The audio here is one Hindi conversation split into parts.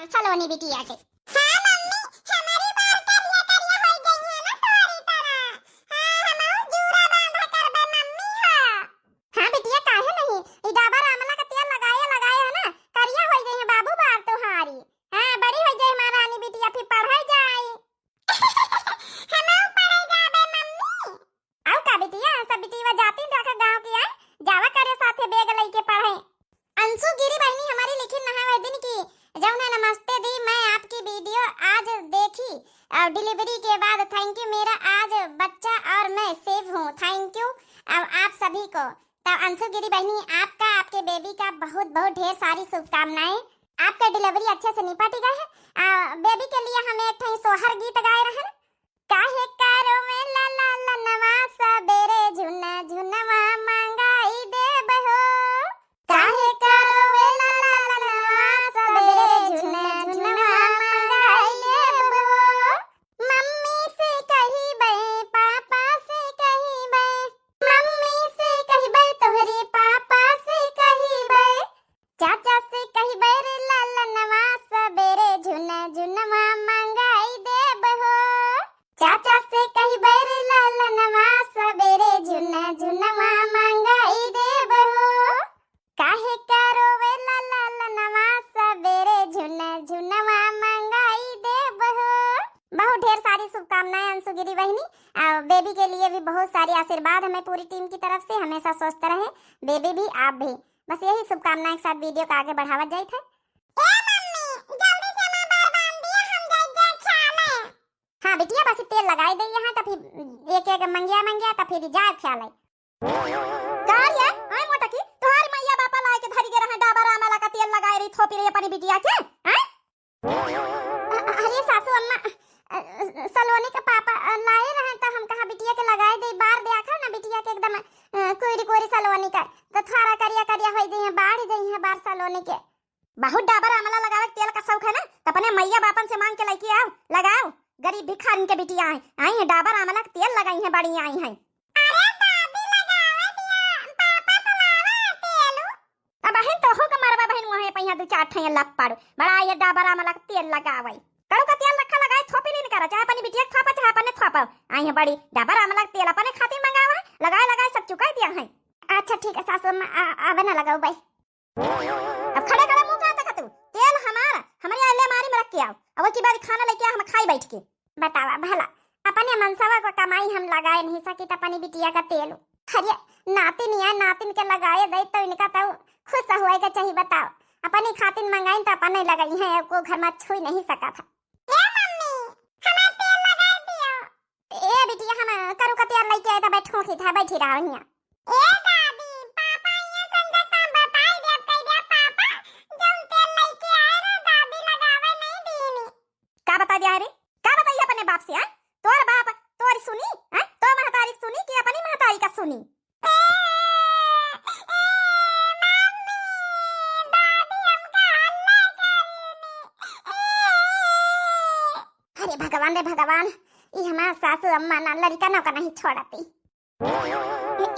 हमार सलोनी बिटिया के। हां मम्मी हमारी बाल करिया करिया हो गई है ना तोरी तरह। हां हमहु जूरा बांधा करबे मम्मी हो। हां बिटिया काहे नहीं ई डाबर आंवला का तेल लगाए है ना करिया हो गई है बाबू बाल तोहारी। हां बड़ी हो गई हमारा रानी बिटिया फिर पढ़े जाई। हमहु पढ़े जाबे मम्मी। आओ का बिटिया सब बिटिया जाती देखा गांव की है जावा करे साथे बेग लेके पढ़े। अंशु गिरी बहनी हमारी लिखी नहावे दिन की जौने नमस्ते दी मैं आपकी वीडियो आज देखी और डिलीवरी के बाद थैंक यू मेरा आज बच्चा और मैं सेफ हूँ थैंक यू आप सभी को। तो अंशु गिरी बहनी आपका आपके बेबी का बहुत बहुत ढेर सारी शुभकामनाएं। आपका डिलीवरी अच्छे से निपट गया है। बेबी के लिए हम एक सोहर गीत गाए रहे काहे कारो में ला ला ला नवा सबेरे झुना झुनवा मांगाई देब हो काहे कारो में ला ला ला नवा सबेरे झुना झुनवा मांगाई देब हो। मम्मी से कहिबे पापा से कहिबे मम्मी से कहिबे तोहरे पापा से कहिबे चाचा से कहिबे रे ला ला नवा सबेरे झुना झुनवा मांगाई देब हो चाचा से कहिबे रे ला ला नवा सबेरे झुना झुनवा मांगाई देब हो काहे करो वे ला ला ला नवा सबेरे झुना झुनवा मांगाई देब हो। बहुत ढेर सारी शुभकामनाएं अंशु गिरी बहनी। बेबी के लिए भी बहुत सारे आशीर्वाद हमें पूरी टीम की तरफ से हमेशा स्वस्थ रहे बेबी भी आप भी। बस यही शुभकामनाएं के साथ वीडियो को आगे बढ़ावा जाए थे। हाँ बिटिया बस तेल लगाई दे यहाँ तो फिर एक एक मंगिया तो फिर जाए ख्याल है कार्य आय मोटा की तुम्हारी मैया बापा लाए के धरी गे रहा डाबर आंवला का तेल लगाए रही थोपी रही अपनी बिटिया के। अरे सासू अम्मा सलोनी का पापा लाए रहे तो हम कहा बिटिया के लगाए दे बार दे आखा ना बिटिया के एकदम कोरी कोरी सलोनी का तो थोड़ा करिया करिया हो गई है बाढ़ गई है बार सलोनी के। बहुत डाबर आंवला लगावे तेल का शौक है ना तो अपने मैया बापन से मांग के लेके आओ लगाओ। गरीब भिखारी के बिटिया आई है डाबर आंवला का तेल लगाई है बड़ी आई है। अरे दादी लगावे दिया पापा तो लावा तेल अब बहन तो हो का मरवा बहन वहां पहिया दो चार ठैया लप पड़ बड़ा ये डाबर आंवला का तेल लगावे करो का तेल रखा लगाए थोपी नहीं करा चाहे अपनी बिटिया थापा चाहे अपने थापा आई है बड़ी डाबर आंवला का तेल अपने खातिर मंगावा लगाए लगाए सब चुका दिया है। अच्छा ठीक है सासू अम्मा अब ना लगाओ भाई अब खड़े खड़े मुंह का तू तेल हमारा हमारे अलमारी में रख के आओ अब की बारी खाना लेके हम खाई बैठ के बतावा भला अपने मनसावा को कमाई हम लगाए नहीं सकी तो अपनी बिटिया का तेल अरे नातिन या नातिन के लगाए दे तो इनका तो खुश होएगा चाहिए बताओ अपनी खातिर मंगाई तो अपने लगाई है को घर में छुई नहीं सका था। ए मम्मी हमें तेल लगा दियो ए बिटिया हम करू का तेल लेके आए तो बैठो की था बैठी रहा हूं ए दादी पापा ये संजय काम बताई दे कह दे पापा जब तेल लेके आए रे दादी लगावे नहीं दीनी का बता दिया रे का बताइए अपने बाप से है तोर बाप तोरी सुनी है तो महतारी सुनी कि अपनी महतारी का सुनी। अरे भगवान रे भगवान ये हमारा सासू अम्मा ना लड़का ना का नहीं छोड़ती।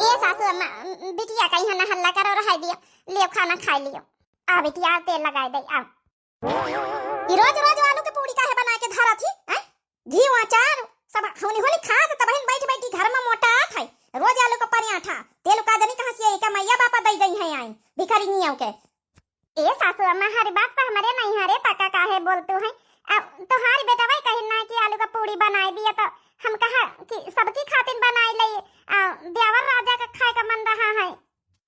ए सासू अम्मा बिटिया कहीं ना हल्ला करो रहा दियो लियो खाना खा लियो आ बिटिया तेल लगाए दे आ रोज रोज आलू की पूरी काहे बना के धरा थी हैं घी अचार सब होनी होनी खा तो बहन बैठ बैठी घर में मोटा है रोज आलू का पराठा तेल का जनी कहां से का मैया पापा दई गई है आई भिखारी नहीं के। ए सासू अम्मा हर बात पर हमारे नहीं हरे तका काहे बोलतू है तोहारी बेटा भाई कहीं ना कि आलू का पूरी बनाई दिया तो हम कहा कि सबकी खातिर बनाई ले देवर राजा का खाए का मन रहा है।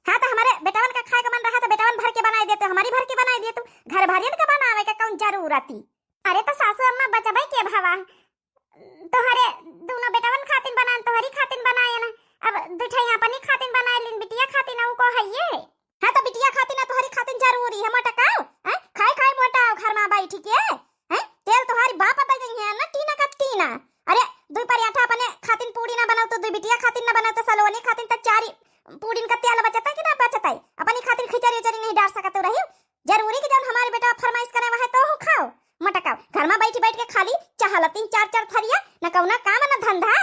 हाँ तो हमारे बेटावन का खाए का मन रहा तो बेटावन भर के बनाई देते हमारी भर के बनाई दिए तुम घर भरियन का बनावे का कौन जरूरत थी। अरे तो सासू अम्मा बचबै के भावा तोहरे दोनों बेटावन खातिर बनान तोहरी खातिर बनाए ना अब दुठैया अपनी खातिर बनाए लिन बिटिया खातिर ना को है ये। हाँ तो बिटिया खातिर ना तोहरी खातिर जरूरी है मोटकाओ खाए खाए मोटाओ घर में बैठ के तेल तुम्हारी बाप दे गई है ना टीना का टीना। अरे दो पराठा अपने खातिर पूरी ना बनाओ तो दो बिटिया खातिर ना बनाओ तो सलोनी खातिर तो चार पूरी का तेल बचता कि ना बचता अपनी खातिर खिचड़ी उचड़ी नहीं डाल सकते रही जरूरी कि जब हमारे बेटा फरमाइश करे वह तो खाओ मटकाओ घर में बैठ के खाली चाह लतीन चार चार थरिया न कौना काम न धंधा।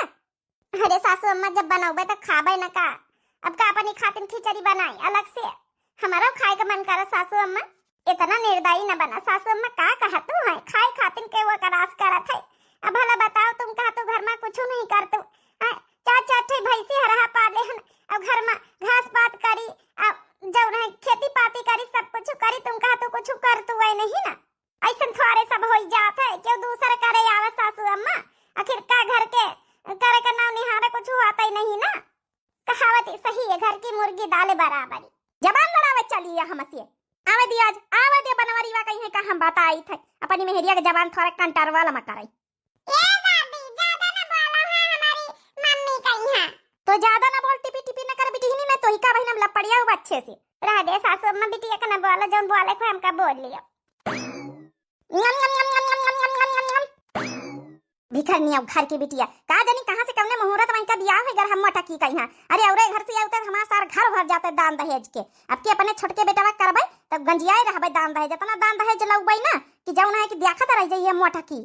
अरे सासू अम्मा जब बनाओगे तो खाबे न का अब का अपनी खातिर खिचड़ी बनाई अलग से हमारा खाए का मन करा सासू अम्मा इतना निर्दयी न बना सासू अम्मा का कहा तू ऐसन थोड़े सब हो जात है, क्यों दूसरे करे आवे सासू अम्मा। आखिर का घर के करे का नाम निहारे कुछ होता ही नहीं ना। कहावत सही है, घर की मुर्गी दाले बराबरी। जबान लड़ावे चलिए हमसे। आवे दिया आज आवे दे बनवारी वा कहीं का हम बात आई थे अपनी मेहरिया के जबान थोड़ा कंटर वाला मत करे। ए दादी ज्यादा ना बोलो है, हमारी मम्मी कहीं है तो ज्यादा ना बोल, टिपी टिपी ना कर बेटी ही ना तो ही का भाई हम लपड़िया हो अच्छे से रह दे। सासू अम्मा बिटिया का ना बोलो, जो बोले को हमका बोल लियो। नम नम नम नम नम नम नम नम नम। भिखर नहीं घर की बिटिया का जानी कहां से कमने मुहूर्त वहीं का बियाह है घर हम मटा की कहीं। अरे औरे घर से आते हमारा सारा घर भर जाते दान दहेज के। अब के अपने छोटके बेटा करबै तब गंजियाए रहबै दान दहेज, इतना दान दहेज लउबै ना कि जौन है कि देखत रह जाइए मोटा की।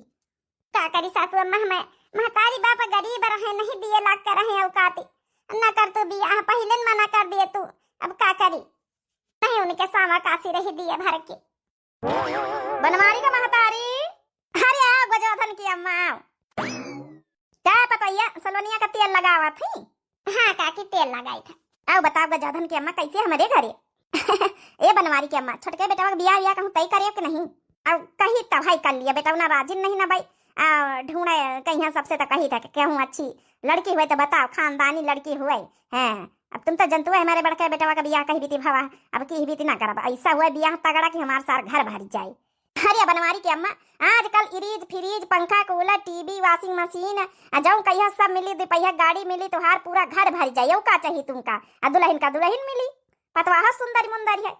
का करी सासू अम्मा, हमें महतारी बाप गरीब रहे, नहीं दिए लाग कर रहे औकाती ना कर तो बियाह पहले मना कर दिए तू, अब का करी। नहीं उनके सामा काशी रही दिए भर के। बनवारी का महतारी, अरे आओ गजोधन की अम्मा आओ। क्या पतैया सलोनिया का तेल लगावा थी? हाँ काकी तेल लगाई था। आओ बताओ गजोधन की अम्मा कैसे हमारे घरे? ए बनवारी की अम्मा छोटके बेटा का बियाह या कहूं तय करे कि नहीं? अब कही तब भाई कर लिया बेटा ना राजी नहीं ना भाई। ढूंढे कहीं सबसे तो कही था कहूँ अच्छी लड़की हुए तो बताओ, खानदानी लड़की हुए हैं। अब तुम तो जनतु है हमारे बड़के बेटा का बियाह कही बीती भावा, अब की बीती ना करब। ऐसा हुआ बियाह तगड़ा कि हमारे सार घर भर जाए। अरे बनवारी की अम्मा आजकल इरीज फ्रीज पंखा कूलर टीवी वाशिंग मशीन जाऊं कहिया सब मिली, दुपहिया गाड़ी मिली तो हार पूरा घर भर जाए। का चाहिए तुमका? दुल्हन का दुल्हन मिली, पतवाह सुंदर मुंदर है।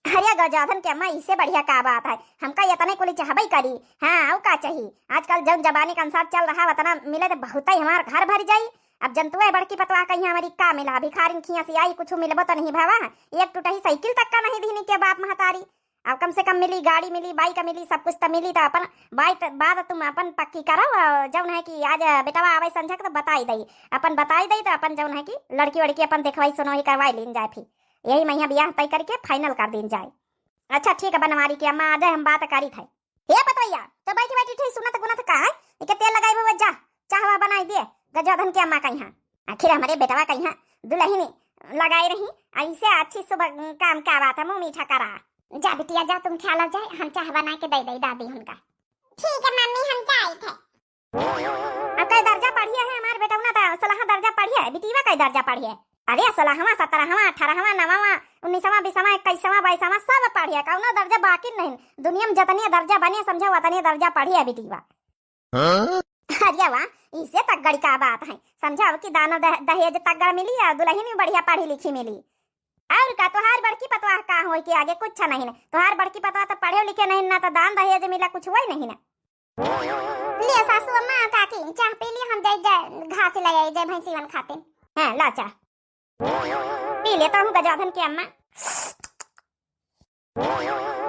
अरे गजाधन के अम्मा इससे बढ़िया का बात है, हमका इतने को चाहबई करी। हाँ का चाहिए आजकल जब जबानी का अनुसार चल रहा उतना मिले तो बहुत ही हमार घर भर जाई। अब जंतु है बड़की पतवा कहीं हमारी का मिला, भिखारी खिया से आई कुछ मिलबो तो नहीं भावा। एक टूटा ही साइकिल तक का नहीं दीनी के बाप महतारी। अब कम से कम मिली, गाड़ी मिली, बाइक मिली, सब कुछ तो मिली। तो अपन बाइक बाद तुम अपन पक्की करो, जौन है कि आज बेटवा आवे संझा तो बताई दई, अपन बताई दई तो अपन जौन है कि लड़की वड़की अपन देखवाई सुनवाई करवाई लीन जाए, फिर यही महीना बियाह तय करके फाइनल कर दिन जाए। अच्छा ठीक है बनवारी की अम्मा, आज हम बात करी थे। हे पतवैया तो बैठी बैठी थी सुनत गुनत का है के तेल लगाई हुए जा चाहवा बनाई दे। गजोधन की अम्मा कहीं आखिर हमारे बेटवा कहीं दुल्हनी लगाई रही ऐसे अच्छी सुबह काम का बात है, मुंह मीठा करा। जा बिटिया जा, तुम ख्याल जाए, हम चाह बना के दे दे दादी उनका। ठीक है मम्मी हम जाए थे। अब कई दर्जा पढ़िए है हमारे बेटा ना, तो 16 दर्जा पढ़िए है, बिटिया कई दर्जा पढ़िए? अरे 16वां 17वां 18वां 9वां 19वां 20वां 21वां 22वां सब पढ़िए, कौनो दर्जा बाकी नहीं। दुनिया में जितनी दर्जा बने समझो उतनी दर्जा पढ़िए बिटिया। अरे वाह इसे तगड़ का बात है, समझाओ कि दाना दहेज तगड़ मिली है, दुल्हन भी बढ़िया पढ़ी लिखी मिली। और का तोहार बड़की पतवा का हो कि आगे कुछ नहीं है, तोहार बड़की पतवा तो पढ़े लिखे नहीं ना, तो दान दहेज मिला कुछ हुआ नहीं ना। ले सासू अम्मा काकी चाह पी ली, हम जाए घास लगाई जाए भैंसी वन खाते हैं। ला चाह पी लेता हूँ गजाधन की अम्मा।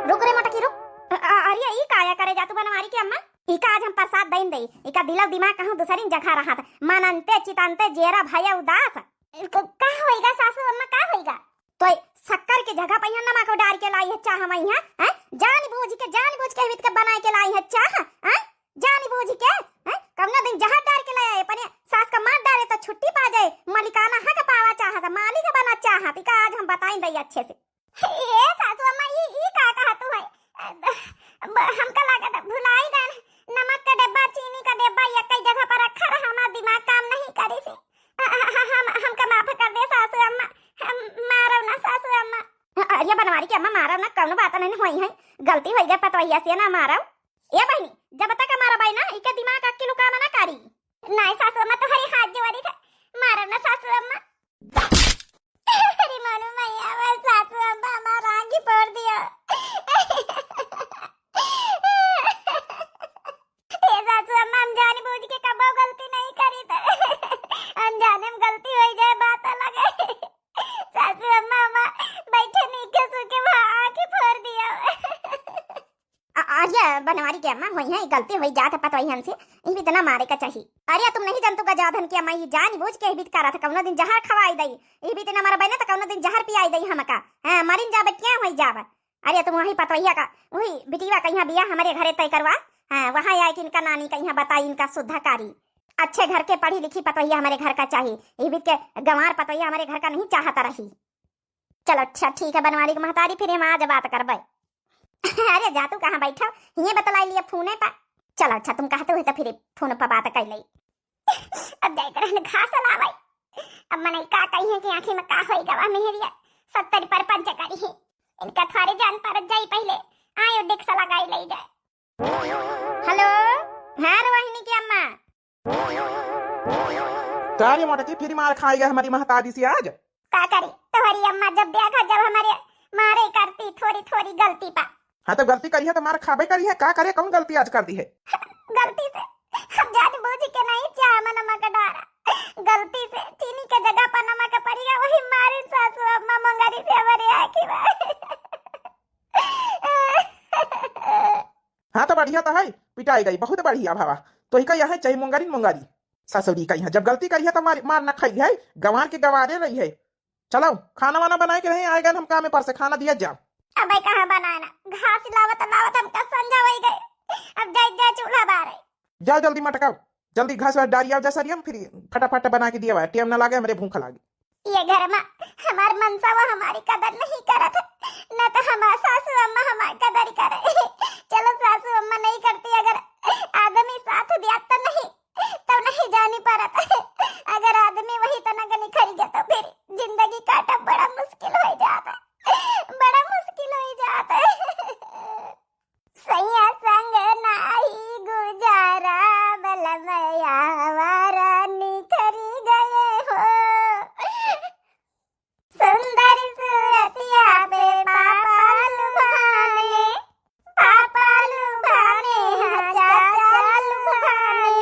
रुक रे मटकी रुक। अरे ई काया करे जा तू बनवारी की अम्मा? इका आज हम प्रसाद देन दई, इका दिल दिमाग कहूं दूसरी जगह रहा था, मनंते चितंते जेरा भया उदास। का होएगा सासू अम्मा का होएगा? तो शक्कर की जगह पे नमक को डाल के लाई है चाह हम यहाँ हैं, जान बूझ के वित के बना के लाई है चाह हैं, जान बूझ के हैं। कवना दिन जहर डाल के लाया अपने सास का मार डाले तो छुट्टी पा जाए, मलिकाना हक पावा चाहता, मालिक बना चाहती का आज हम बताई दई अच्छे से। ए सासू अम्मा ई का कहा तू है? हमका लगा भुलाई गए, नमक का डब्बा चीनी का डब्बा एक कई जगह पर रखा रहा, हमारा दिमाग काम नहीं करी से। हमका माफ कर दे सासू अम्मा, हम मारो ना सासू अम्मा। अरे बनवारी की अम्मा मारो ना, कौनो बात नहीं हुई है, गलती हो गई पतवैया से ना मारो। ए बहनी जब तक हमारा भाई ना इके दिमाग अक्की लुका मना करी। नहीं सासू अम्मा तुम्हारी हाथ जोड़ी था, मारो ना सासू अम्मा। अरे मानो मैया बस सासू अम्मा हमारा आगे फोड़ दिया। ए सासू अम्मा हम जाने बूझ के कबो गलती नहीं करी था, अनजाने में गलती हो जाए बात अलग है। सासू अम्मा अम्मा बैठे नहीं के सुके वहाँ आके फोड़ दिया। अरे बनवारी की अम्मा हुई है गलती हुई जात पतवाई हमसे, इन भी तना मारे का चाहिए। अरे तुम नहीं जानतो गजाधन की अम्मा ये जान बूझ के बीत करा था, कौनो दिन जहर खवाई दई, ये भी तना मारा बने तो कौनो दिन जहर पियाई दई हमका। हां मरिन जाबे क्या होई जाब। अरे तुम वही पतवैया का वही बिटिया कहीं बिया हमारे घरे तय करवा। हां वहां आए कि इनका नानी कहीं बताई इनका शुद्धकारी, अच्छे घर के पढ़ी लिखी पतवैया हमारे घर का चाहिए, ये बीत के गंवार पतवैया हमारे घर का नहीं चाहता रही। चलो अच्छा ठीक है बनवारी की महतारी, फिर हम आज बात करबे। अरे जा तू कहाँ बैठा ये बतलाई लिया फोने पर। चलो अच्छा तुम कहते हो तो फिर फोन पर बात कर ली। अब जाकर हमने घास लावाई। अब मने का कही है कि आंखें में का होई गवा मेहरिया 70 पर पंच करी है। इनका थारे जान पर जाई पहले आयो डेक्स लगाई ले जाए। हेलो हां रोहिणी की अम्मा। तारी मोटा की फिर मार खाएगा हमारी महतारी सी आज। का करी तुम्हारी अम्मा जब देखा जब हमारे मारे करती थोड़ी थोड़ी गलती पा। हाँ तो गलती करी है तो मार खाबे करी है, का करे, कौन गलती आज कर दी है? गलती से हम जान बूझ के नहीं चाह नमक डाला, गलती से चीनी के जगह पर नमक पड़ी गया, वही मारे सासू अम्मा मंगारी से हमारे आखी हाँ तो बढ़िया तो है, पिटाई गई बहुत बढ़िया भावा। तो ही कही है चाहे मुंगारी मुंगारी ससुरी कही है, जब गलती करी है तो मार न खाई है, गंवार के गंवारे रही है। चलो खाना वाना बनाए के नहीं आएगा, हम काम में पर से खाना दिया जाओ। अब कहाँ बनाना, घास लावत लावत हमका संजा वही गए। अब जा चूल्हा बारे जाओ जल्दी मटकाओ, जल्दी घास वास डालिया जैसा रियम, फिर फटाफट बना के दिया हुआ, टेम ना लागे हमरे भूख लागे। ये घर में हमार मनसा वो हमारी कदर नहीं करत, न तो हमार सासू अम्मा हमारी कदर करे। चलो सासू अम्मा नहीं करती, अगर आदमी साथ दिया तो नहीं जानी परत। अगर आदमी वही तो न निखर गया तो फिर जिंदगी काटा बड़ा मुश्किल हो जाता, बड़ा मुश्किल हो जाता है। सैया संग नाही गुजारा बलमया वारा निखरी गए हो, सुंदर सूरतिया पे पापा लुभाने हाँ चाचा लुभाने,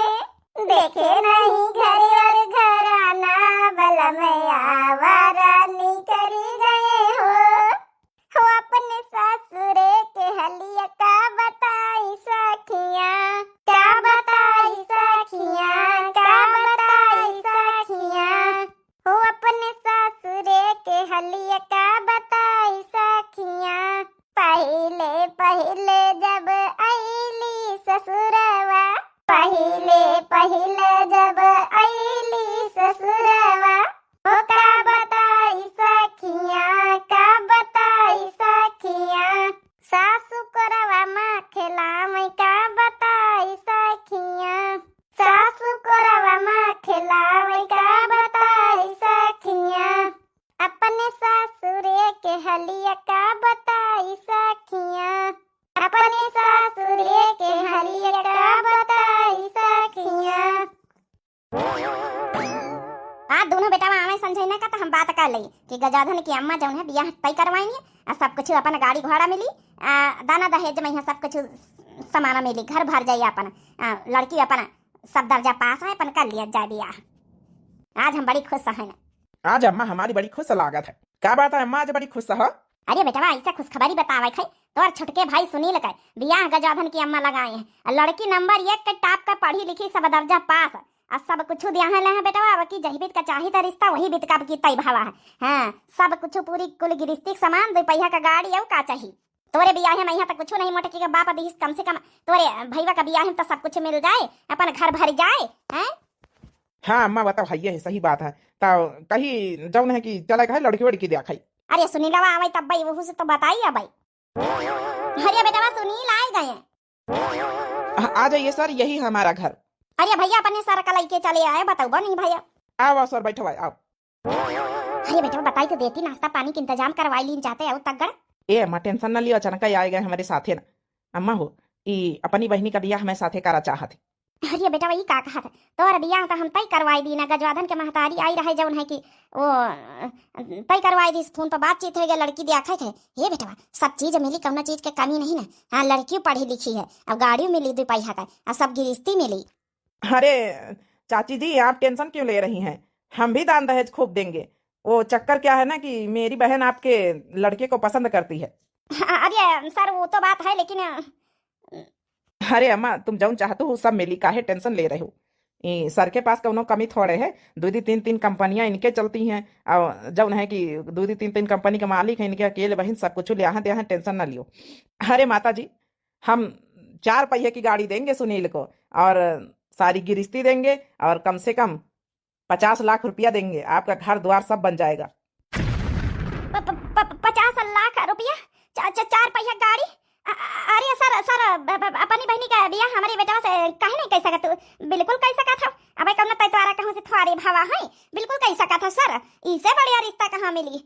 देखे नहीं घर और घराना बलमया वारा निखरी गए हो अपने ससुरे के हलिया का बताई सखियां, क्या बताई सखियां, क्या बताई सखियां, हो अपने ससुरे के हलिया का बताई सखियां, पहले पहले जब आईली ससुरवा, पहले पहले जब आईली ससुरवा, हो का बताई सखियां, का बताई सखियां, सासु करवा माँ खिलाव का बताई सखियां, सासु करवा माँ खिलाव का बताई सखियां, अपने ससुरे के हलिया का बताई सखियां, अपने ससुरे के हलिया का बताई सखियां। दोनों बेटा आवे समझे का तो हम बात कर ली कि गजाधन की अम्मा जौन है बियाह तय करवाएंगे और सब कुछ अपन गाड़ी घोड़ा मिली, दाना दहेज में सब कुछ सामान मिली, घर भर जाइए अपन, लड़की अपन सब दर्जा पास है, अपन कर लिया जाए बियाह। आज हम बड़ी खुश है। आज अम्मा हमारी बड़ी खुश लागत है, क्या बात है अम्मा आज बड़ी खुश है? अरे बेटा ऐसा खुशखबरी बतावे खाई तोर छोटके भाई सुनील का बियाह गजाधन की अम्मा लगाए हैं, लड़की नंबर 1 के टॉप का पढ़ी लिखी सब दर्जा पास और सब कुछ दिया है बेटा, अब की जही बीत का चाही था रिश्ता वही बीत का की तय भावा है। हाँ सब कुछ पूरी कुल गिरस्ती सामान 2 पहिया का गाड़ी और का चाहिए तोरे बियाह में, यहाँ तक कुछ नहीं मोटकी का बाप दी, कम से कम तोरे भैया का बियाह में तो सब कुछ मिल जाए, अपन घर भर जाए हैं। हाँ अम्मा बताओ है सही बात है, तो कहीं जौन है कि चला है लड़की वड़की दिया खाई। अरे सुनीलवा आवे तब भाई वो से तो बताइए भाई। अरे बेटा सुनील आए गए, आ जाइए सर, यही हमारा घर। अरे भैया अपने सर का लेके चले आए, बताओ नहीं भैया। आओ सर बैठो भाई आओ। अरे बेटा बताई तो देती, नाश्ता पानी के इंतजाम करवाई लीन जाते आओ तगड़। ए अम्मा टेंशन न लियो, अचानक ही आए गए हमारे साथे ना। अम्मा हो ई अपनी बहनी का बियाह हमें साथे करा चाहत। अरे बेटा वही का कहा था तोर बियाह तो हम तय करवाई दी ना, गजवाधन के महतारी आई रहे जौन है कि वो तय करवाई दी, फोन पर बातचीत हो गया, लड़की देखा थे। ये बेटा सब चीज मिली, कौना चीज के कमी नहीं ना। हाँ लड़की पढ़ी लिखी है, अब गाड़ी मिली 2 पहिया का और सब गिरस्ती मिली। अरे चाची जी आप टेंशन क्यों ले रही हैं, हम भी दान दहेज खूब देंगे। वो चक्कर क्या है ना कि मेरी बहन आपके लड़के को पसंद करती है। अरे सर वो तो बात है, लेकिन अरे अम्मा तुम जौन चाहते हो सब मिली, काहे टेंशन ले रहे हो। सर के पास कौनो कमी थोड़े है, 2-3 कंपनियां इनके चलती हैं, और जौन है कि 2-3 कंपनी के मालिक हैं, इनके अकेले बहन सब कुछ ले यहाँ टेंशन ना लियो। अरे माता जी हम 4 पहिए की गाड़ी देंगे सुनील को, और सारी गिरस्ती देंगे, और कम से कम 50 लाख रुपया देंगे, आपका घर द्वार सब बन जाएगा। 50 लाख रुपया 4 पहिया गाड़ी अरे सर सर अपनी बहनी का बियाह हमारी बेटा से काहे नहीं कह सकत तू? बिल्कुल कह सकत हो। अबे कौन तैतवारा कहूं से थोड़ी भावा है, बिल्कुल कह सकत हो सर। इससे बढ़िया रिश्ता कहां मिली?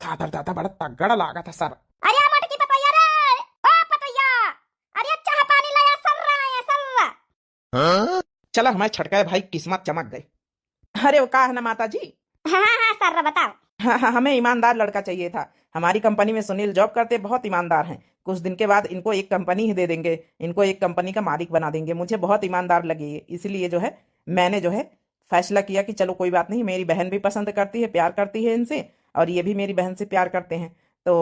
दादा दादा बड़ा तगड़ा लागा था सर। अरे मटकी पतैया रे, ओ पतैया, अरे चाह पानी लाया सर रहा सर। चला हमारे छटकाए भाई किस्मत चमक गई। अरे वो का है ना माता जी। हाँ सर बताओ। हाँ, हमें ईमानदार लड़का चाहिए था। हमारी कंपनी में सुनील जॉब करते, बहुत ईमानदार हैं। कुछ दिन के बाद इनको एक कंपनी ही दे देंगे, इनको एक कंपनी का मालिक बना देंगे। मुझे बहुत ईमानदार लगे ये, इसलिए जो है मैंने जो है फैसला किया कि चलो कोई बात नहीं, मेरी बहन भी पसंद करती है, प्यार करती है इनसे, और ये भी मेरी बहन से प्यार करते हैं, तो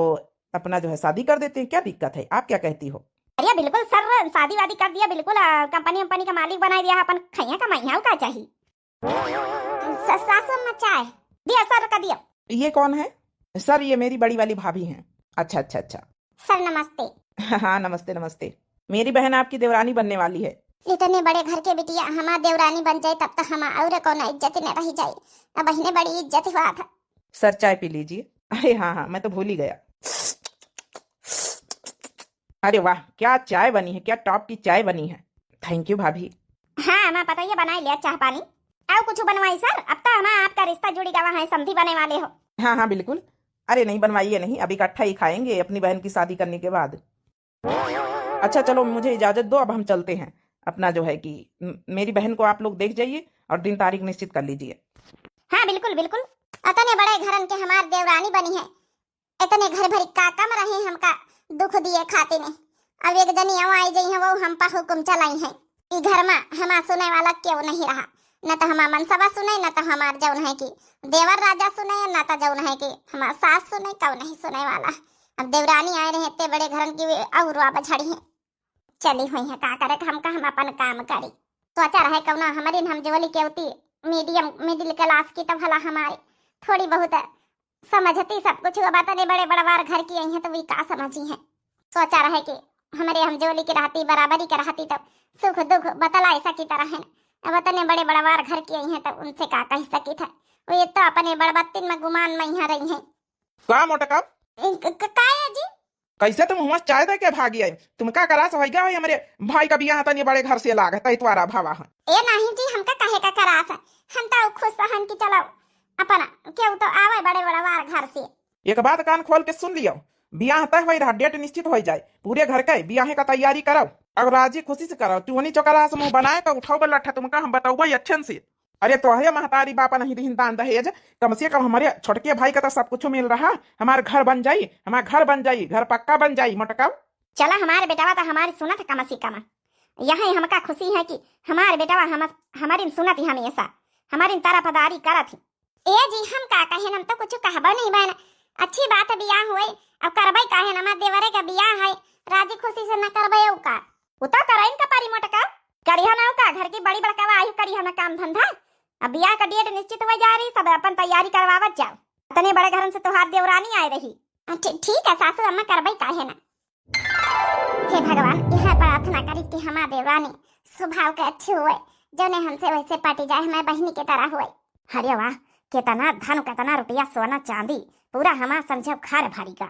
अपना जो है शादी कर देते हैं। क्या दिक्कत है, आप क्या कहती हो? अरे बिल्कुल सर, शादी वादी कर दिया, बिल्कुल कंपनी कंपनी का मालिक बना दिया, अपन खैया कमाइया का चाहिए। सासू में चाय दिया सर का दिया। ये कौन है सर? ये मेरी बड़ी वाली भाभी हैं। अच्छा अच्छा अच्छा। सर नमस्ते। हाँ नमस्ते नमस्ते। मेरी बहन आपकी देवरानी बनने वाली है। इतने बड़े घर के बिटिया हमार देवरानी बन जाए तब तक हम और कौन इज्जत न रही जाए। अब बहने बड़ी इज्जत हुआ था। सर चाय पी लीजिए। अरे हाँ मैं तो भूल ही गया। अरे वाह क्या चाय बनी है, क्या टॉप की चाय बनी है। थैंक यू भाभी। हाँ मैं पता ही बना लिया चाह पानी। आओ कुछ बनवाई सर, अब तो हम आपका रिश्ता जुड़ी गवा है, समझी बने वाले हो। हाँ हाँ बिल्कुल। अरे नहीं बनवाइए नहीं, अभी इकट्ठा ही खाएंगे अपनी बहन की शादी करने के बाद। अच्छा चलो मुझे इजाजत दो, अब हम चलते हैं। अपना जो है कि मेरी बहन को आप लोग देख जाइए और दिन तारीख निश्चित कर लीजिए। हाँ बिल्कुल बिल्कुल। इतने बड़े घरन के हमार देवरानी बनी है, इतने घर भरी का कम रहे हमका दुख दिए खाते ने। अब एक जनी आई गई है, वो हम पर हुक्म चलाई है। ई घर में हमार सुने वाला क्यों नहीं रहा, न तो हमार मनसबा सुने, न तो हमार जौन है कि देवर राजा सुने, न तो जौन है कि हमार सास सुने, क्यों नहीं सुने वाला। अब देवरानी आए रहे इतने बड़े घरन की और रुआ झड़ी है, चली हुई है का करे हम अपन काम करी। सोचा रहे कौना हमारी हम जोली के होती मीडियम मिडिल क्लास की, तो भला हमारे थोड़ी बहुत समझती सब कुछ। बात नहीं बड़े बड़वार घर की आई है तो वी का समझी है। सोचा रहे कि हमारे हम जोली की रहती बराबरी के रहती तो सुख दुख बतला ऐसा की तरह है। अब इतने बड़े बड़वार घर की आई है तो उनसे का कह सकी था। वो ये तो अपने बड़बत्तीन में गुमान में यहाँ रही है। का मोटका काया जी कैसे तुम हुआ चाय दे के भागी आई? तुम का करा सोएगा हो हमारे भाई का बियाह तनी बड़े घर से लाग है तुम्हारा भावा है। ए नहीं जी हमका कहे का करास है, हम तो खुश रहन की चलो अपना क्यों तो आवे बड़े बड़वार घर से। एक बात कान खोल के सुन लियो, बियाह तय हो रहा, डेट निश्चित हो जाए, पूरे घर के बियाह का तैयारी करो और राजी खुशी से करो। चूहनी चौकरा से मुंह बनाए का उठाओ बल्ला तुमका हम बताऊँ अच्छे से। अरे तो है महतारी बापा नहीं दीन दान दहेज, कम से कम हमारे छोटके भाई का तो सब कुछ मिल रहा। हमारे घर बन जाई, हमारा घर बन जाई, घर पक्का बन जाई मोटका। चला हमारे बेटावा तो हमारी सुनत कम से कम यहाँ हमका खुशी है कि हमारे बेटावा हमारी सुनत ही हमेशा हमारी तरफदारी करत ही। ए जी हम का कहे, हम तो कुछ कहबा नहीं बहन, अच्छी बात है बियाह हुए, अब करबई काहे ना, देवरे का बियाह है, राजी खुशी से न करबई का उता कराइन का पारी मोटका करिया ना का घर की बड़ी बड़का आयु करिया ना काम धंधा। अब बियाह का डेट निश्चित हो जा रही, सब अपन तैयारी करवावत जाओ। इतने बड़े घरन से तोहार देवरानी आए रही। ठीक है सासू अम्मा करबई काहे ना। हे भगवान यह प्रार्थना करी कि हमार देवरानी स्वभाव के अच्छे हुए, जो ने हमसे वैसे पटी जाए, हमारे बहनी के तरह हुए। अरे वाह कितना धन कितना रुपया सोना चांदी पूरा हमार समझो घर भरी का।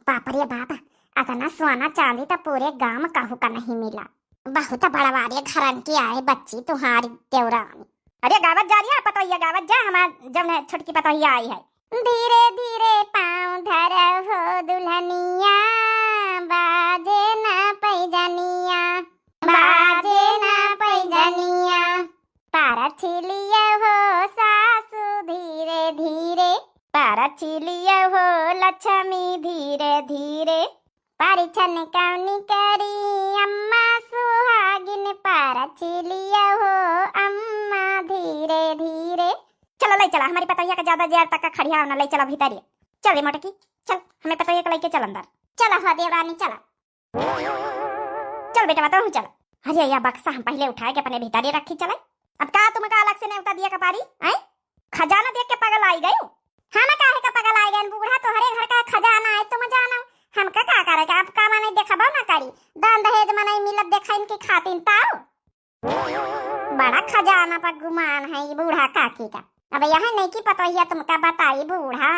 बाप रे बाप इतना सोना चांदी तो पूरे गांव कहू का नहीं मिला। बहुत बड़वारे घरन की आए बच्ची तुम्हारी देवरानी। अरे गावत जा रही है पतोहिया, गावत जा, हमार जब ने छोटकी पतोहिया आई है। धीरे धीरे पाँव धर हो दुल्हनिया, बाजे ना पैजनिया, बाजे ना पैजनिया, पारा छिलिया हो सासू धीरे धीरे, पारा छिलिया हो लक्ष्मी धीरे धीरे, परिछन कौनी करी अम्मा सुहागिन, पारा छिलिया हो अम्मा धीरे धीरे। चलो ले चला हमारी पतैया का ज्यादा देर तक का खड़िया ना ले चला भीतर। चल रे मोटकी चल, हमें पतैया का लेके चल अंदर। चला हो देवरानी चला, चल बेटा बताओ चल। अरे या बक्सा हम पहले उठा के अपने भीतर ही रखी चले। अब का तुमका अलग से नहीं उठा दिया कपारी हैं? खजाना देख के पागल आई गई। हम काहे का पागल आई गए, बूढ़ा तो हरे घर का खजाना है तुम जानो। हम का करेगा आप का माने देखबा ना करी, दान दहेज मनाई मिलत देखा इनकी खातिन ताऊ। बड़ा खजाना पर गुमान है ये बूढ़ा काकी का। अब यहाँ नहीं की पतोहिया तुमका बताई बूढ़ा,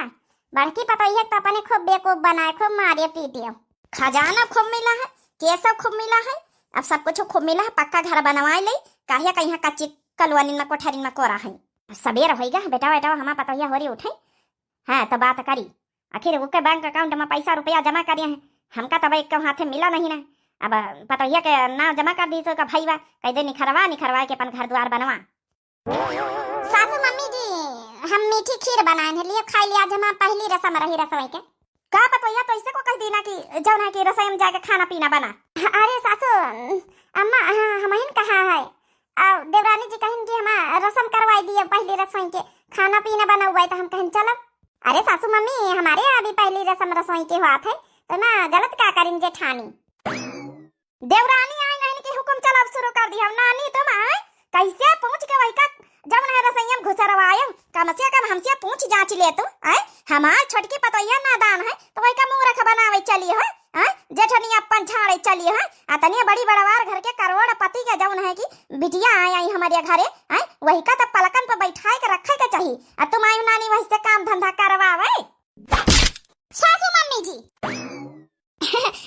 बड़की पतोहिया तो अपने खूब बेकूफ बनाए, खूब मारे पीटियो। खजाना खूब मिला है, केसव खूब मिला है, अब सब कुछ खूब मिला है। पक्का घर बनवाए ले, काहिया कहीं कच्ची कलवानी में कोठरी में कोरा है। सबेर होइगा बेटा बेटा हमारा पतोहिया हो रही उठे। हाँ तो बात करी, आखिर उसके बैंक अकाउंट में पैसा रुपया जमा करिए हैं, हमका तब एक हाथे मिला नहीं ना। अब पतोहिया के नाम जमा कर दी तो का भईवा कह दे निखरवा के अपन घर द्वार बनवा। सासू मम्मी जी हम मीठी खीर बनाए हैं, लिए खा लिया। जमा पहली रसम रही रसोई के का पतोहिया तो इससे को कह देना कि जौन है कि रसोई में जाके खाना पीना बना। अरे सासू अम्मा हमहिन कहा है और देवरानी जी कहिन कि हम रसम करवाई दिए पहली रसोई के खाना पीना बना हुआ है तो हम कहिन चलो। अरे सासू मम्मी हमारे यहाँ भी पहली रसम रसोई की हुआ थे तो ना गलत क्या करेंगे ठानी। देवरानी आई नहीं कि हुक्म चलो अब शुरू कर दिया। नानी तुम आए कैसे पूछ के वही का जब ना रसोईया में घुसरवायो कम से कम हमसे पूछ जांच ले तू आए। हमार छोटकी पतोहिया नादान है तो वही का मुंह रख बनावे चली है जेठनी अपन झाड़े चली है। अतनी बड़ी बड़वार घर के करोड़पति के जौन है कि बिटिया आई हमारे घरे वही का तब पलकन पर बैठाए के रखे के चाहिए। और तुम आई नानी वही से काम धंधा करवावे। सासू मम्मी जी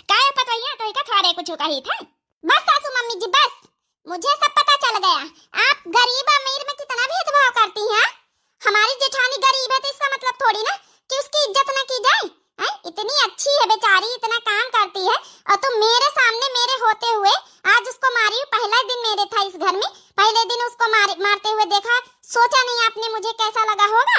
काय पतोहिया तो का थोड़े कुछ कही थे। बस सासू मम्मी जी बस मुझे सब पता चल गया। आप गरीब अमीर में कितना भेदभाव करती हैं। हमारी जेठानी गरीब है तो इसका मतलब थोड़ी ना कि उसकी इज्जत न की जाए। इतनी अच्छी है बेचारी, इतना काम करती है और तुम मेरे सामने मेरे होते हुए आज उसको मारी। पहला दिन मेरे था इस घर में, पहले दिन उसको मारते हुए देखा, सोचा नहीं आपने मुझे कैसा लगा होगा।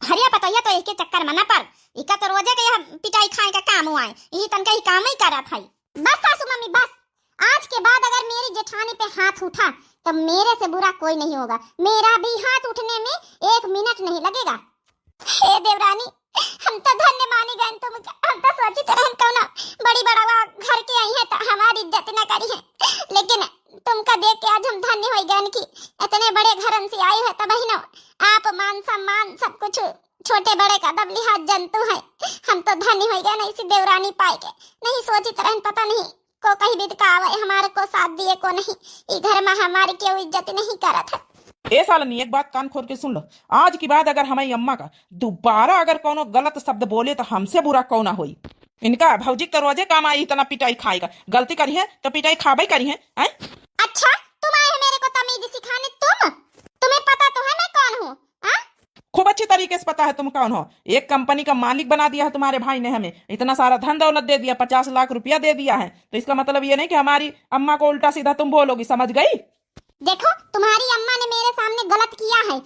हरिया पतोहिया तो इसके चक्कर में न पर इका तो रोजे के पिटाई खाए का काम हुआ है, यही तनका ही काम ही करा था। बस सासू मम्मी बस, आज के बाद अगर मेरी जेठानी पे हाथ उठा तो मेरे से बुरा कोई नहीं होगा। मेरा भी हाथ उठने में 1 मिनट नहीं लगेगा। हे देवरानी हम तो धन्य मानी गए तुम, हम तो सोची तरह कौन बड़ी बड़ा घर के आई है तो हमारी इज्जत न करी है, लेकिन तुमका देख के आज हम धन्य हो गए कि इतने बड़े घरन से आई है। तो बहनों आप मान सम्मान सब कुछ छोटे बड़े का दब लिहाज जंतु है। हम तो धन्य हो गए ना इसी देवरानी पाए के, नहीं सोची तरह पता नहीं को कहीं भी का आवे हमारे को साथ दिए को नहीं, इस घर में हमारी क्यों इज्जत नहीं करत है। ए सालनी एक बात कान खोल के सुन लो, आज की बात अगर हमारी अम्मा का दोबारा अगर कोनो गलत शब्द बोले तो हमसे बुरा कौन होई। इनका भौजी तो रोजे काम आई इतना पिटाई खाएगा, गलती करी है तो पिटाई खाबे करी है। अच्छा तुम आए हो मेरे को तमीज सिखाने, तुम्हें पता तो है मैं कौन हूँ। खूब अच्छी तरीके से पता है तुम कौन हो। एक कंपनी का मालिक बना दिया है तुम्हारे भाई ने, हमें इतना सारा धन दौलत दे दिया, 50 लाख रुपया दे दिया है, तो इसका मतलब ये नहीं कि हमारी अम्मा को उल्टा सीधा तुम बोलोगी, समझ गई। देखो तुम्हारी अम्मा ने मेरे सामने गलत किया है।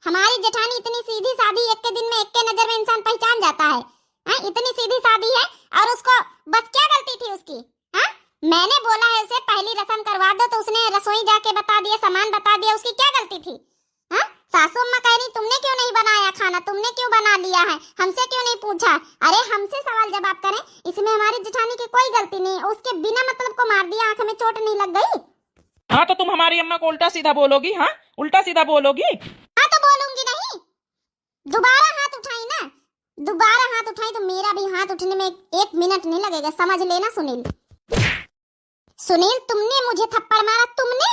हमारी जेठानी इतनी सीधी सादी, एक के दिन में एक के नजर में इंसान पहचान जाता है। इतनी सीधी सादी है और उसको बस क्या गलती थी उसकी। मैंने बोला है उसे पहली रस्म करवा दो तो उसने रसोई जाके बता दिया, सामान बता दिया, उसकी क्या गलती थी। सासू अम्मा कह रही तुमने क्यों नहीं बनाया खाना, तुमने क्यों बना लिया है, हमसे क्यों नहीं पूछा। अरे हमसे सवाल जवाब करें, इसमें हमारी जेठानी की कोई गलती नहीं। उसके बिना मतलब को मार दिया, आंख में चोट नहीं लग गई। हाँ तो तुम हमारी अम्मा को उल्टा सीधा बोलोगी। हाँ उल्टा सीधा बोलोगी। हाँ तो बोलूंगी नहीं। दोबारा हाथ उठाई ना, दोबारा हाथ उठाई तो मेरा भी हाथ उठने में 1 मिनट नहीं लगेगा, समझ लेना। सुनील तुमने मुझे थप्पड़ मारा, तुमने।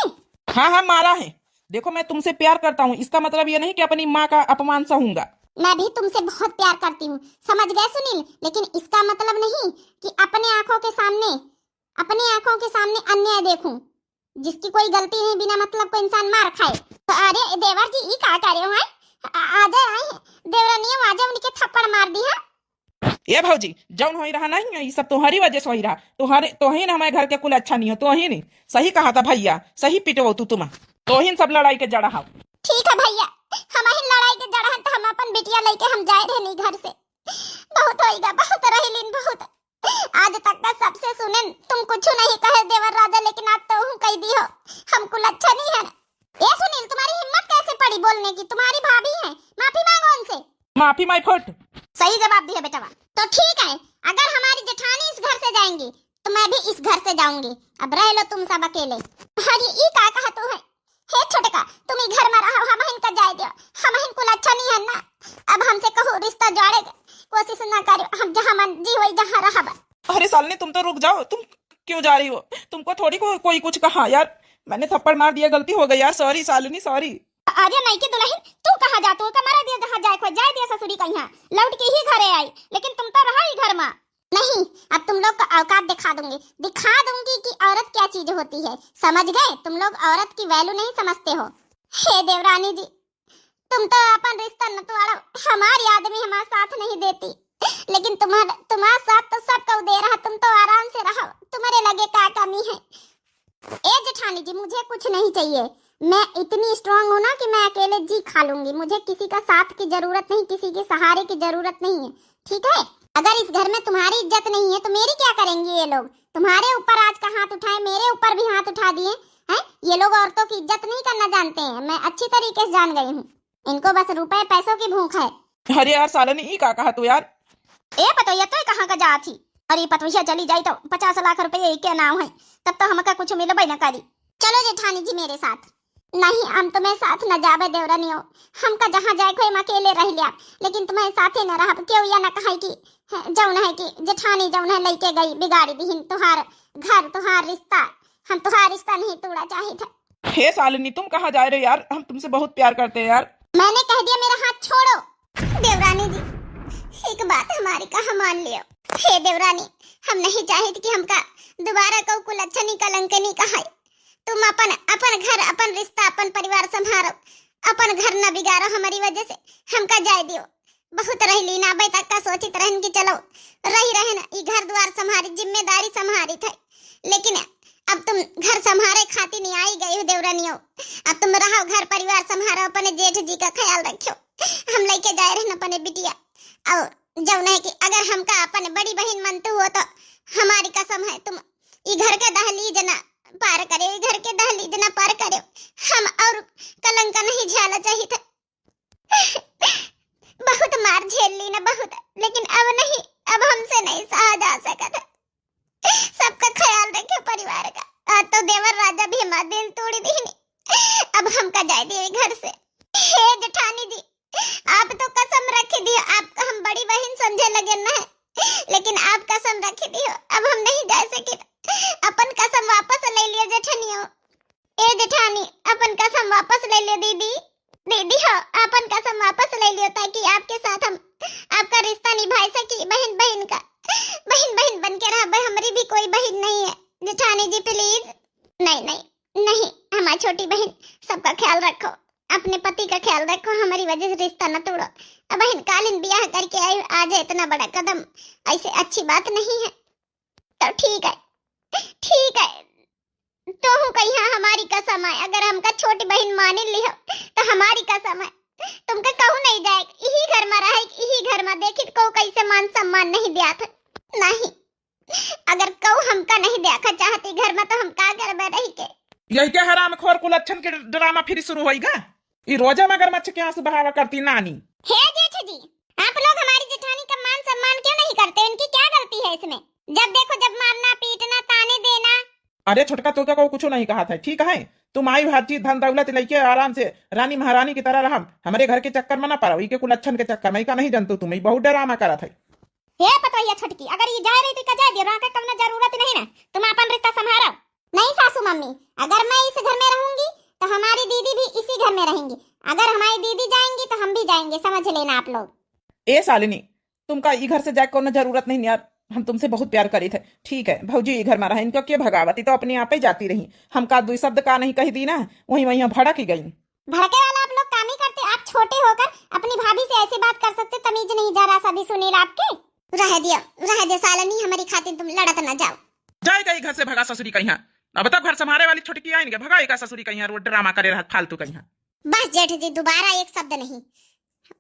हाँ मारा है। देखो मैं तुमसे प्यार करता हूँ, इसका मतलब ये नहीं कि अपनी माँ का अपमान सहूंगा। मैं भी तुमसे बहुत प्यार करती हूँ, समझ गए सुनील, लेकिन इसका मतलब नहीं कि अपने आंखों के सामने अन्याय देखूं। जिसकी कोई गलती नहीं बिना मतलब को इंसान मार खाए। तो अरे देवर जी ये क्या कर रहे हो? आजा आई देवरानी आजा उनके थप्पड़ मार दी है। ये भौजी जौन हो रहा नहीं है, ये सब तुम्हारी वजह से हो रहा। तो ही ना हमारे घर के कुल अच्छा नहीं हो, तो ही नहीं सही कहा था भैया, सही पिटो तुम तो ही सब लड़ाई के जड़ा हो। ठीक है भैया, हम ही लड़ाई के जड़ा है तो हम अपन बिटिया लेके हम जाए रहनी घर से। बहुत होएगा, बहुत रहीलिन, बहुत आज तक का सबसे सुने तुम कुछ नहीं कहे देवर राजा, लेकिन आज तो हूँ कह दी हो, हमको अच्छा नहीं है। ये सुनील तुम्हारी हिम्मत कैसे पड़ी बोलने की, तुम्हारी भाभी है, माफी मांगो उनसे। माफी माई फट, सही जवाब दिया बेटा। तो ठीक है, अगर हमारी जेठानी इस घर से जाएंगी तो मैं भी इस घर से जाऊंगी। अब रह लो तुम सब अकेले। अरे ये क्या कहा तू है? हे छोटका तुम ही घर में रहो, हम इनका जाए दो, हम इनको अच्छा नहीं है ना। अब हमसे कहो रिश्ता जोड़ेगा, कोशिश ना करो, हम जहाँ मर्जी हो जहाँ रहा। अरे सालनी तुम तो रुक जाओ, तुम क्यों जा रही हो? तुमको थोड़ी कोई कुछ कहा यार, मैंने थप्पड़ मार दिया, गलती हो गई यार, सॉरी सालनी सॉरी। अरे नहीं की दुल्हन तू कहाँ जातू, कमरा दिया जहाँ जाए दिया ससुरी कहीं लौट के ही घरे आई, लेकिन तुम तो रहा ही घर में। नहीं, अब तुम लोग का औकात दिखा दूंगी कि औरत क्या चीज होती है। समझ गए? तुम लोग औरत की वैल्यू नहीं समझते हो। हे देवरानी जी, तुम तो अपन रिश्ता न तोड़ो, हमारी आदमी हमारा साथ नहीं देती, लेकिन तुम्हारा साथ तो सबको दे रहा। तुम तो आराम से रहो, तुम्हारे लगे क्या कमी है। ए जेठानी जी, मुझे कुछ नहीं चाहिए। मैं इतनी स्ट्रांग हूँ ना कि मैं अकेले जी खा लूंगी। मुझे किसी का साथ की जरूरत नहीं, किसी के सहारे की जरूरत नहीं है, ठीक है? अगर इस घर में तुम्हारी इज्जत नहीं है तो मेरी क्या करेंगे ये लोग? तुम्हारे ऊपर आज का हाथ उठाए, मेरे ऊपर भी हाथ उठा दिए हैं। ये लोग औरतों की इज्जत नहीं करना जानते हैं, मैं अच्छी तरीके से जान गई हूँ। इनको बस रुपए पैसों की भूख है। अरे यार सालनी, ई का कहा तू यार? ए पतोया तो कहाँ का जा थी? अरे पतोया चली जाई तो 50 लाख रुपए के नाम है, तब तो हमका कुछ मिलबे न करी। चलो जेठानी जी मेरे साथ। नहीं, हम तुम्हें साथ न जाबे देवरानी हो। हमका जहाँ जाए कोई अकेले रह लिया, लेकिन तुम्हें साथे न रह क्यों या न कहे कि जौन है कि जेठानी जौन है लेके गई बिगाड़ी दीहिन तुहार घर तुहार रिश्ता। हम तुहार रिश्ता नहीं तोड़ा चाहे थे। हे सालनी, तुम कहाँ जा रहे हो यार? हम तुमसे बहुत प्यार करते हैं यार। मैंने कह दिया मेरा हाथ छोड़ो। देवरानी जी, एक बात हमारी कहा मान लियो। हे देवरानी, हम नहीं चाहते कि हमका दोबारा को कुलच्छनी कलंकनी कहाई। तुम अपन घर, अपन रिश्ता, अपन परिवार संभालो, अपन घर न बिगाड़ो हमारी वजह से। हमका जाय दियो। बहुत रह ली ना तक का सोचित रहन कि चलो रही रहे ना ई घर द्वार संभारी, जिम्मेदारी संभारी थे, लेकिन अब तुम घर संभारे खाती नहीं आई गई हो देवरानियों। अब तुम रहो घर परिवार संभारो, अपने जेठ जी का ख्याल रखियो। हम लेके जाए रहन अपने बिटिया। और जब नहीं कि अगर हमका अपने बड़ी बहन मनते हो तो हमारी कसम है तुम ई घर के दहलीज ना पार करे, घर के दहलीज ना पार करे। हम और कलंक नहीं झेला चाहिए था। बहुत मार झेल ली ना बहुत, लेकिन अब नहीं, अब हमसे नहीं सहा जा सका था। सबका ख्याल रखे परिवार का। आज तो देवर राजा भी हमारा दिल तोड़ी दी नहीं। अब हमका जाए दिए घर से। हे जेठानी जी, आप तो कसम रखे दियो, आपका हम बड़ी बहन समझे लगे ना है, लेकिन आप कसम रखे दियो अब हम नहीं जा सके। अपन कसम वापस ले लियो जेठानियों। ए जेठानी, अपन कसम वापस ले लियो। दीदी दीदी हो, अपन कसम वापस ले लियो ताकि आपके साथ हम आपका रिश्ता निभा सके। बहन बहन का बहन बन के रह। हमारी भी कोई बहन नहीं है जेठानी जी, प्लीज। नहीं नहीं नहीं, हमारी छोटी बहन, सबका ख्याल रखो, अपने पति का ख्याल रखो, हमारी वजह से रिश्ता न तोड़ो। अब बहन कालीन ब्याह करके आई, आज इतना बड़ा कदम ऐसे अच्छी बात नहीं है। तो ठीक है तो हूँ कहीं हमारी कसम है। अगर हमका छोटी बहन मान लियो तो हमारी कसम है तुमका कहूँ नहीं जाए, यही घर में रहे, यही घर में देखी को कैसे मान सम्मान नहीं दिया था। नहीं, अगर कहूँ हमका नहीं देखा चाहती घर में तो हम का घर में रही के। यही क्या हराम खोर कुलच्छन के ड्रामा फिर शुरू होएगा? ये रोजा मगरमच्छ के आंसू बहावा करती नानी। हे जेठ जी, आप लोग हमारी जेठानी का मान सम्मान क्यों नहीं करते? उनकी क्या गलती है इसमें? जब देखो जब मारना पीटना ताने देना। अरे छोटका तोका को कुछ नहीं कहा था, ठीक है? तुम आई हर चीज धन दौलत लेके आराम से रानी महारानी की तरह रहा। हमारे घर के चक्कर में ना पड़ो, ई के कुलच्छन के चक्कर में का नहीं जानतू। तुम बहुत डरामा करा था। हे पतोया छोटकी, अगर ये जा रही थी का जा दियो, रहा का कम जरूरत नहीं ना। तुम अपन रिश्ता संभालो। नहीं सासू मम्मी, अगर मैं इस घर में रहूंगी तो हमारी दीदी भी इसी घर में रहेंगी। अगर हमारी दीदी जाएंगी तो हम भी जाएंगे, समझ लेना आप लोग। ए सालिनी, तुमका ई घर से जाके कोनो जरूरत नहीं यार। हम तुमसे बहुत प्यार करी थे, ठीक है? भौजी ई घर में रहे, इनको क्या भगावती तो अपने आप ही जाती रही। हमका दुई शब्द का नहीं कही दी ना, वही वही भड़क ही गई। भड़के वाला आप लोग काम ही करते। आप छोटे होकर अपनी भाभी से ऐसी बात कर सकते? तमीज नहीं जरा सा भी सुनील आपके। रह दिया सालनी, हमारी खातिर तुम लड़त न जाओ। जाए गई घर से भगा ससुरी कहीं। अब तब घर संभाले वाली छोटकी आएंगे, भगाएगा ससुरी कहीं, रोड ड्रामा करे रहा फालतू कहीं। बस जेठ जी, दोबारा एक शब्द नहीं।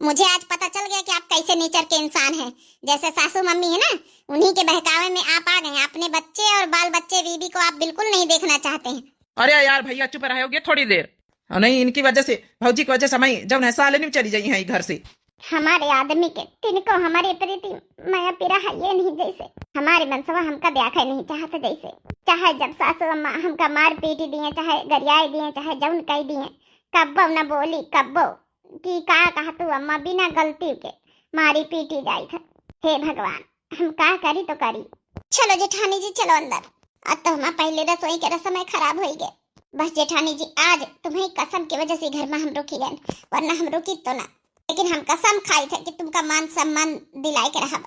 मुझे आज पता चल गया कि आप कैसे नेचर के इंसान हैं। जैसे सासू मम्मी है ना, उन्हीं के बहकावे में आप आ गए। अपने बच्चे और बाल बच्चे बीबी को आप बिल्कुल नहीं देखना चाहते हैं। अरे यार भैया चुप रहोगे थोड़ी देर? नहीं, इनकी वजह से, भौजी की वजह से मैं जब सालनी चली जाई है घर से। हमारे आदमी के तिनको हमारी प्रीति माया पिरा है ये नहीं, जैसे हमारे मनसवा हमका देखा नहीं चाहते। जैसे चाहे जब सासू अम्मा हमका मार पीटी दिए, चाहे गरियाई दिए, चाहे जौन कही दिए, कब्बो न बोली कब्बो कि का कहा तू अम्मा बिना गलती के मारी पीटी जाई था। हे भगवान, हम का करी तो करी। चलो जेठानी जी चलो अंदर। अब तो हम पहले रसोई के समय खराब हो गए। बस जेठानी जी, आज तुम्हें कसम की वजह से घर में हम रुकी गए, वरना हम रुकी तो ना। लेकिन हम कसम खाई थे कि तुमका मान सम्मान दिलाए के रहा।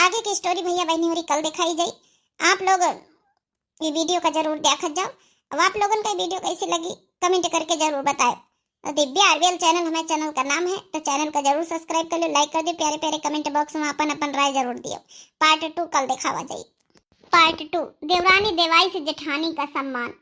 आगे की स्टोरी भैया बहनी होरी कल दिखाई जाई। आप लोग ये वीडियो का जरूर देखा जाओ। अब आप लोगों को वीडियो कैसी लगी कमेंट करके जरूर बताएं। दिव्या आरबीएल चैनल हमारे चैनल का नाम है, तो चैनल का जरूर सब्सक्राइब कर लो, लाइक कर दो, प्यारे प्यारे कमेंट बॉक्स में अपन अपन राय जरूर दियो। पार्ट 2 कल दिखावा जाए। पार्ट 2 देवरानी देवाई से जेठानी का सम्मान।